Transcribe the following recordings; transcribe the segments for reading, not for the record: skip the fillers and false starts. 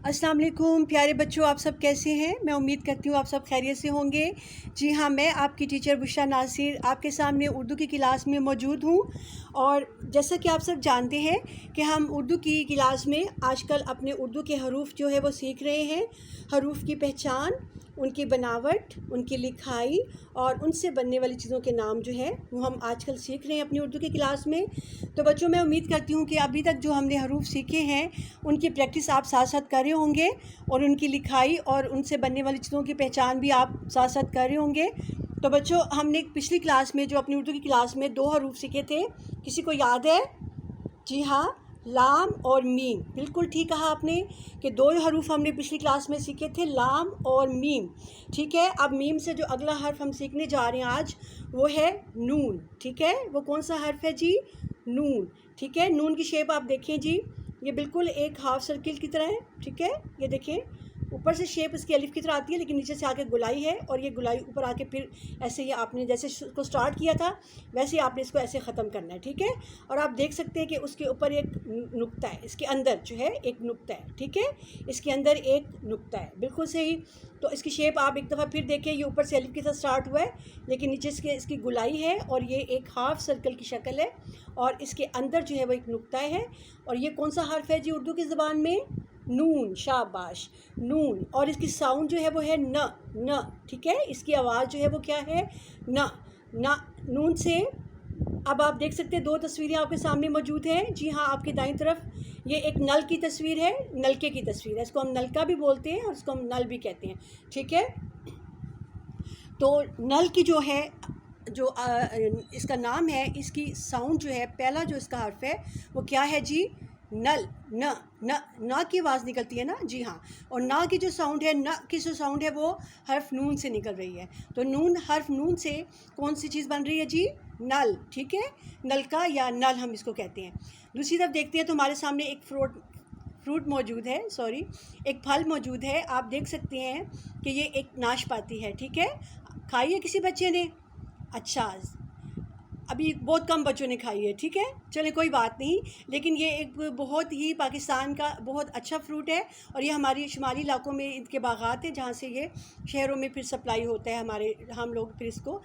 अस्सलाम वालेकुम प्यारे बच्चों, आप सब कैसे हैं। मैं उम्मीद करती हूँ आप सब खैरियत से होंगे। जी हाँ, मैं आपकी टीचर बुशरा नासिर आपके सामने उर्दू की क्लास में मौजूद हूँ। और जैसा कि आप सब जानते हैं कि हम उर्दू की क्लास में आजकल अपने उर्दू के हरूफ जो है वो सीख रहे हैं। हरूफ की पहचान, उनकी बनावट, उनकी लिखाई और उनसे बनने वाली चीज़ों के नाम जो है वो हम आजकल सीख रहे हैं अपनी उर्दू की क्लास में। तो बच्चों, मैं उम्मीद करती हूँ कि अभी तक जो हमने हरूफ सीखे हैं उनकी प्रैक्टिस आप साथ साथ कर रहे होंगे और उनकी लिखाई और उनसे बनने वाली चीज़ों की पहचान भी आप साथ साथ कर रहे होंगे। तो बच्चों, हमने पिछली क्लास में जो अपनी उर्दू की क्लास में 2 हरूफ सीखे थे, किसी को याद है? जी हाँ, लाम और मीम। बिल्कुल ठीक कहा आपने कि 2 हरूफ हमने पिछली क्लास में सीखे थे, लाम और मीम। ठीक है, अब मीम से जो अगला हर्फ हम सीखने जा रहे हैं आज वो है नून। ठीक है, वो कौन सा हर्फ है जी? नून। ठीक है, नून की शेप आप देखें जी, ये बिल्कुल एक हाफ सर्किल की तरह है। ठीक है, ये देखें, ऊपर से शेप इसकी अलिफ की तरह आती है लेकिन नीचे से आके गुलाई है, और ये गुलाई ऊपर आके फिर ऐसे ही आपने जैसे इसको स्टार्ट किया था वैसे ही आपने इसको ऐसे ख़त्म करना है। ठीक है, और आप देख सकते हैं कि उसके ऊपर एक नुक्ता है, इसके अंदर जो है एक नुक्ता है। ठीक है, इसके अंदर एक नुक्ता है, बिल्कुल सही। तो इसकी शेप आप एक दफ़ा फिर देखें, ये ऊपर से अलिफ के साथ स्टार्ट हुआ है लेकिन नीचे से इसकी गुलाई है और ये एक हाफ सर्कल की शक्ल है और इसके अंदर जो है वो एक नुक्ता है। और ये कौन सा हर्फ है जी उर्दू की ज़बान में? नून। शाबाश, नून। और इसकी साउंड जो है वो है न। न। ठीक है, इसकी आवाज़ जो है वो क्या है? न। न। नून से अब आप देख सकते हैं 2 तस्वीरें आपके सामने मौजूद हैं। जी हाँ, आपकी दाईं तरफ ये एक नल की तस्वीर है, नलके की तस्वीर है। इसको हम नलका भी बोलते हैं और इसको हम नल भी कहते हैं। ठीक है, तो नल की जो है जो इसका नाम है, इसकी साउंड जो है, पहला जो इसका हर्फ है वो क्या है जी? नल। न। न। ना की आवाज़ निकलती है ना। जी हाँ, और ना की जो साउंड है, न की जो साउंड है वो हर्फ नून से निकल रही है। तो नून, हर्फ नून से कौन सी चीज़ बन रही है जी? नल। ठीक है, नलका या नल हम इसको कहते हैं। दूसरी तरफ देखते हैं तो हमारे सामने एक फ्रूट मौजूद है, सॉरी, एक फल मौजूद है। आप देख सकते हैं कि ये एक नाशपाती है। ठीक है, खाई है किसी बच्चे ने? अच्छा, अभी बहुत कम बच्चों ने खाई है। ठीक है, चले कोई बात नहीं, लेकिन ये एक बहुत ही पाकिस्तान का बहुत अच्छा फ्रूट है और ये हमारी शुमाली इलाकों में इनके बागात हैं जहाँ से ये शहरों में फिर सप्लाई होता है हमारे, हम लोग फिर इसको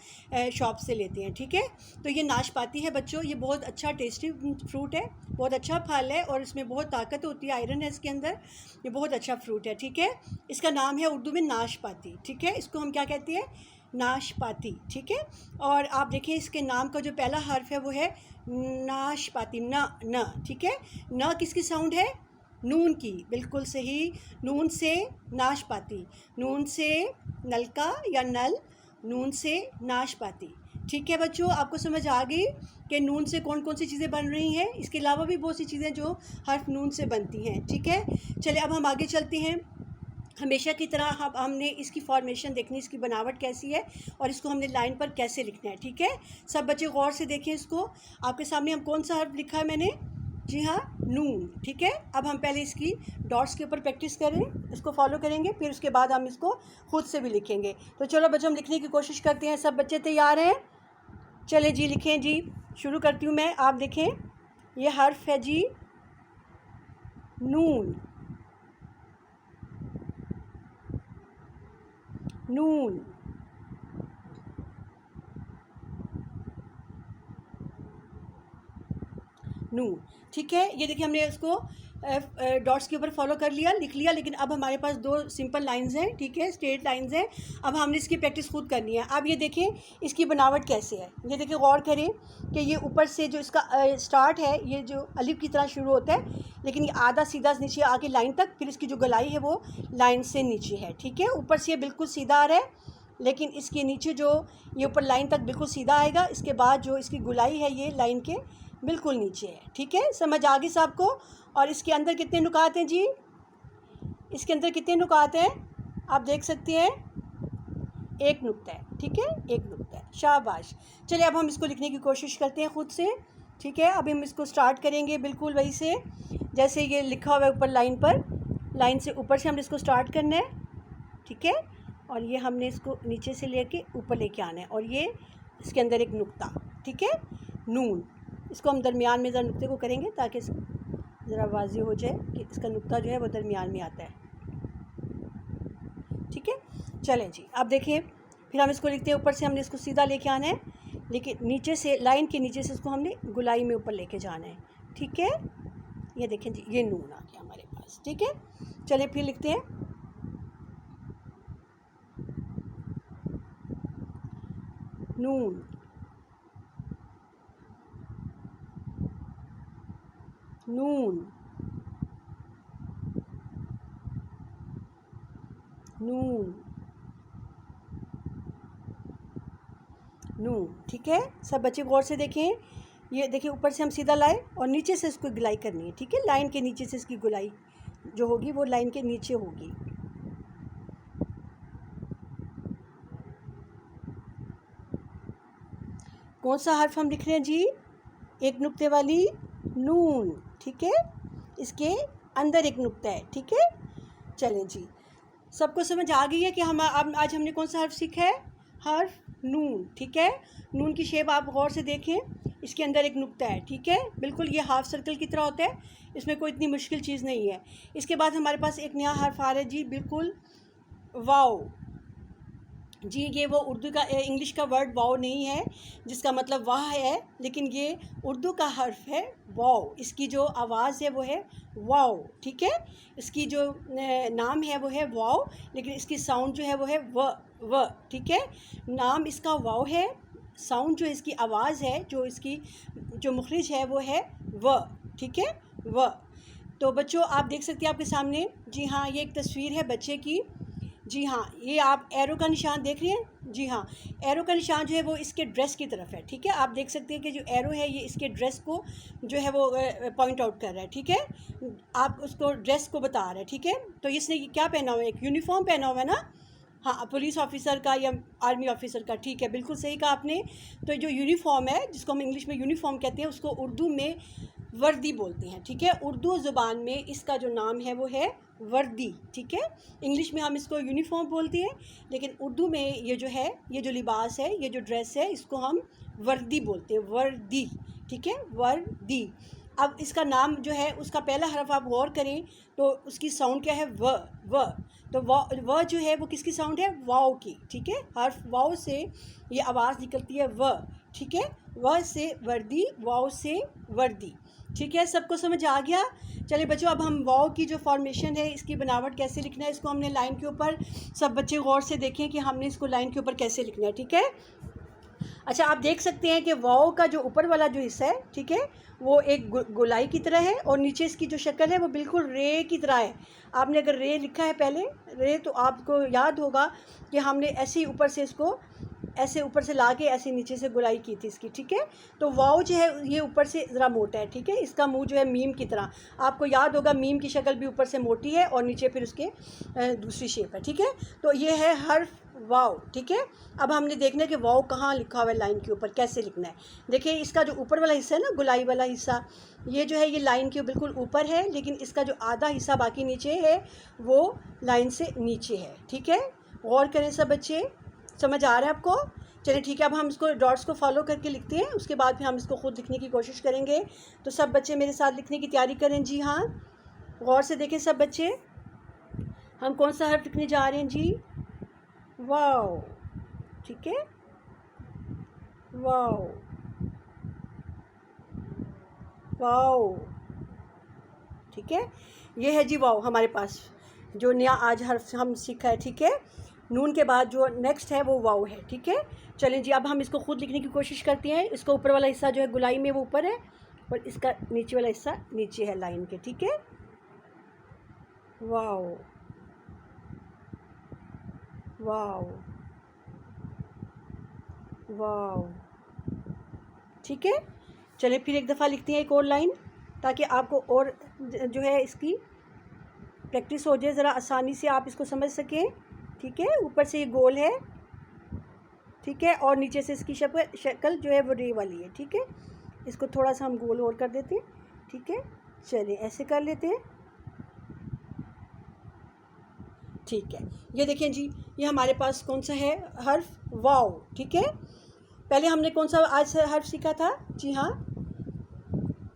शॉप से लेते हैं। ठीक है, तो ये नाशपाती है बच्चों, ये बहुत अच्छा टेस्टी फ्रूट है, बहुत अच्छा फल है और इसमें बहुत ताकत होती है, आयरन है इसके अंदर। ये बहुत अच्छा फ्रूट है। ठीक है, इसका नाम है उर्दू में नाशपाती। ठीक है, इसको हम क्या कहते हैं? नाशपाती। ठीक है, और आप देखें इसके नाम का जो पहला हर्फ है वो है नाशपाती, न। न। ठीक है, न किसकी साउंड है? नून की। बिल्कुल सही, नून से नाशपाती, नून से नलका या नल, नून से नाशपाती। ठीक है बच्चों, आपको समझ आ गई कि नून से कौन कौन सी चीज़ें बन रही हैं। इसके अलावा भी बहुत सी चीज़ें जो हर्फ नून से बनती हैं। ठीक है, चलिए अब हम आगे चलते हैं। हमेशा की तरह हमने इसकी फॉर्मेशन देखनी, इसकी बनावट कैसी है और इसको हमने लाइन पर कैसे लिखना है। ठीक है, सब बच्चे गौर से देखें इसको। आपके सामने हम कौन सा हर्फ लिखा है मैंने? जी हाँ, नून। ठीक है, अब हम पहले इसकी डॉट्स के ऊपर प्रैक्टिस करें, इसको फॉलो करेंगे, फिर उसके बाद हम इसको खुद से भी लिखेंगे। तो चलो बच्चों, हम लिखने की कोशिश करते हैं। सब बच्चे तैयार हैं? चले जी, लिखें जी। शुरू करती हूँ मैं। आप देखें, ये हर्फ है जी नून। नून। नून। ठीक है, ये देखिए हमने इसको डॉट्स के ऊपर फॉलो कर लिया, लिख लिया, लेकिन अब हमारे पास 2 सिंपल लाइंस हैं। ठीक है, स्ट्रेट लाइंस हैं। अब हमने इसकी प्रैक्टिस खुद करनी है। अब ये देखें इसकी बनावट कैसे है, ये देखिए, गौर करें कि ये ऊपर से जो इसका स्टार्ट है, ये जो अलिफ की तरह शुरू होता है लेकिन ये आधा सीधा नीचे आके लाइन तक, फिर इसकी जो गलाई है वो लाइन से नीचे है। ठीक है, ऊपर से ये बिल्कुल सीधा आ रहा है लेकिन इसके नीचे जो ये ऊपर लाइन तक बिल्कुल सीधा आएगा, इसके बाद जो इसकी गुलाई है ये लाइन के बिल्कुल नीचे है। ठीक है, समझ आ गई सबको? और इसके अंदर कितने नुकात हैं जी? इसके अंदर कितने नुकात हैं? आप देख सकते हैं, एक नुक्ता है। ठीक है, एक नुक्ता है। शाबाश। चलिए अब हम इसको लिखने की कोशिश करते हैं खुद से। ठीक है, अभी हम इसको स्टार्ट करेंगे बिल्कुल वही से जैसे ये लिखा हुआ है ऊपर लाइन पर, लाइन से ऊपर से हमने इसको स्टार्ट करना है। ठीक है, और ये हमने इसको नीचे से लेके ऊपर लेके आना है और ये इसके अंदर एक नुक्ता। ठीक है, नून। इसको हम दरमियान में ज़रा नुक्ते को करेंगे ताकि ज़रा वाज़ेह हो जाए कि इसका नुक्ता जो है वो दरमियान में आता है। ठीक है। चलें जी, अब देखिए फिर हम इसको लिखते हैं, ऊपर से हमने इसको सीधा लेके आना है, लेकिन नीचे से लाइन के नीचे से इसको हमने गुलाई में ऊपर लेके जाना है, ठीक है। ये देखें जी, ये नून आ गया हमारे पास, ठीक है। चलिए फिर लिखते हैं नून, नून, नून, नून, ठीक है। सब बच्चे गौर से देखें, ये देखिए ऊपर से हम सीधा लाए और नीचे से इसको गुलाई करनी है, ठीक है। लाइन के नीचे से इसकी गुलाई जो होगी वो लाइन के नीचे होगी। कौन सा हर्फ हम लिख रहे हैं जी? एक नुक्ते वाली नून, ठीक है। इसके अंदर एक नुक्ता है, ठीक है। चलें जी, सबको समझ आ गई है कि हम आज हमने कौन सा हर्फ सीखा है? हर्फ नून, ठीक है। नून की शेप आप गौर से देखें, इसके अंदर एक नुक्ता है, ठीक है। बिल्कुल ये हाफ सर्कल की तरह होता है, इसमें कोई इतनी मुश्किल चीज़ नहीं है। इसके बाद हमारे पास एक नया हर्फ आ रहा है जी, बिल्कुल वाओ जी। ये वो उर्दू का इंग्लिश का वर्ड वाओ नहीं है जिसका मतलब वाह है, लेकिन ये उर्दू का हर्फ है वाओ। इसकी जो आवाज़ है वो है वाओ, ठीक है। इसकी जो नाम है वो है वाओ, लेकिन इसकी साउंड जो है वो है व, ठीक है। नाम इसका वाओ है, साउंड जो इसकी आवाज़ है, जो इसकी जो मुखरिज है वो है व, ठीक है, व। तो बच्चों आप देख सकते हैं आपके सामने, जी हाँ, ये एक तस्वीर है बच्चे की, जी हाँ। ये आप एरो का निशान देख रहे हैं, जी हाँ। एरो का निशान जो है वो इसके ड्रेस की तरफ है, ठीक है। आप देख सकते हैं कि जो एरो है ये इसके ड्रेस को जो है वो पॉइंट आउट कर रहा है, ठीक है। आप उसको ड्रेस को बता रहे हैं, ठीक है। तो इसने क्या पहना हुआ है? एक यूनिफॉर्म पहना हुआ है ना, हाँ, पुलिस ऑफिसर का या आर्मी ऑफिसर का, ठीक है, बिल्कुल सही कहा आपने। तो जो यूनिफॉर्म है, जिसको हम इंग्लिश में यूनिफॉर्म कहते हैं, उसको उर्दू में वर्दी बोलते हैं, ठीक है। उर्दू ज़ुबान में इसका जो नाम है वो है वर्दी, ठीक है। इंग्लिश में हम इसको यूनिफॉर्म बोलते हैं, लेकिन उर्दू में ये जो है, ये जो लिबास है, ये जो ड्रेस है, इसको हम वर्दी बोलते हैं, वर्दी, ठीक है, वर्दी। अब इसका नाम जो है, उसका पहला हरफ आप गौर करें तो उसकी साउंड क्या है? व। तो व जो है वो किसकी साउंड है? वाओ की, ठीक है। हर्फ वाओ से ये आवाज़ निकलती है व, ठीक है। व से वर्दी, वाओ से वर्दी, ठीक है। सबको समझ आ गया? चलिए बच्चों, अब हम वाओ की जो फॉर्मेशन है, इसकी बनावट कैसे लिखना है, इसको हमने लाइन के ऊपर, सब बच्चे गौर से देखें कि हमने इसको लाइन के ऊपर कैसे लिखना है, ठीक है। अच्छा, आप देख सकते हैं कि वाओ का जो ऊपर वाला जो हिस्सा है, ठीक है, वो एक गोलाई की तरह है, और नीचे इसकी जो शक्ल है वो बिल्कुल रे की तरह है। आपने अगर रे लिखा है पहले, रे, तो आपको याद होगा कि हमने ऐसे ही ऊपर से इसको ऐसे ऊपर से ला के ऐसे नीचे से गुलाई की थी इसकी, ठीक है। तो वाओ जो है ये ऊपर से ज़रा मोटा है, ठीक है। इसका मुंह जो है मीम की तरह, आपको याद होगा मीम की शक्ल भी ऊपर से मोटी है और नीचे फिर उसके दूसरी शेप है, ठीक है। तो ये है हर्फ वाओ, ठीक है। अब हमने देखना है कि वाओ कहाँ लिखा हुआ है लाइन के ऊपर, कैसे लिखना है। देखिए इसका जो ऊपर वाला हिस्सा है ना, गुलाई वाला हिस्सा, ये जो है ये लाइन के बिल्कुल ऊपर है, लेकिन इसका जो आधा हिस्सा बाकी नीचे है वो लाइन से नीचे है, ठीक है। गौर करें सब बच्चे, समझ आ रहा है आपको? चलिए ठीक है, अब हम इसको डॉट्स को फॉलो करके लिखते हैं, उसके बाद फिर हम इसको खुद लिखने की कोशिश करेंगे। तो सब बच्चे मेरे साथ लिखने की तैयारी करें, जी हाँ। गौर से देखें सब बच्चे, हम कौन सा हर्फ लिखने जा रहे हैं जी? वाओ, ठीक है, वाओ, वाओ, ठीक है। ये है जी वाओ, हमारे पास जो नया आज हर्फ हम सीखा है, ठीक है। नून के बाद जो नेक्स्ट है वो वाओ है, ठीक है। चलें जी, अब हम इसको खुद लिखने की कोशिश करते हैं। इसका ऊपर वाला हिस्सा जो है गुलाई में वो ऊपर है, और इसका नीचे वाला हिस्सा नीचे है लाइन के, ठीक है। वाओ, वाओ, वाओ, ठीक है। चलिए फिर एक दफ़ा लिखते हैं एक और लाइन, ताकि आपको और जो है इसकी प्रैक्टिस हो जाए, ज़रा आसानी से आप इसको समझ सकें, ठीक है। ऊपर से ये गोल है, ठीक है, और नीचे से इसकी शक्ल जो है वो रे वाली है, ठीक है। इसको थोड़ा सा हम गोल और कर देते हैं, ठीक है। चलिए ऐसे कर लेते हैं, ठीक है। ये देखें जी, ये हमारे पास कौन सा है? हर्फ वाओ, ठीक है। पहले हमने कौन सा आज हर्फ सीखा था? जी हाँ,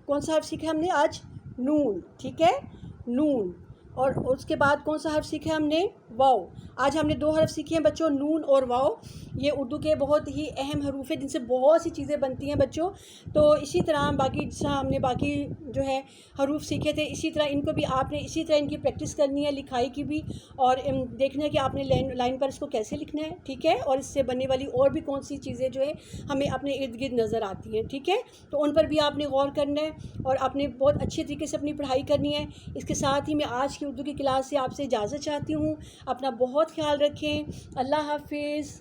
कौन सा हर्फ सीखा हमने आज? नून, ठीक है, नून। और उसके बाद कौन सा हर्फ सीखा हमने? वाओ। आज हमने 2 हर्फ सीखे हैं बच्चों, नून और वाओ। ये उर्दू के बहुत ही अहम हरूफ हैं जिनसे बहुत सी चीज़ें बनती हैं बच्चों। तो इसी तरह बाकी जैसा हमने बाकी जो है हरूफ सीखे थे, इसी तरह इनको भी आपने इसी तरह इनकी प्रैक्टिस करनी है, लिखाई की भी, और देखना है कि आपने लाइन पर इसको कैसे लिखना है, ठीक है। और इससे बनने वाली और भी कौन सी चीज़ें जो है हमें अपने इर्द गिर्द नज़र आती हैं, ठीक है। तो उन पर भी आपने गौर करना है और आपने बहुत अच्छे तरीके से अपनी पढ़ाई करनी है। इसके साथ ही मैं आज की उर्दू की क्लास से आपसे इजाज़त चाहती हूँ। अपना बहुत ख्याल रखें। अल्लाह हाफिज़।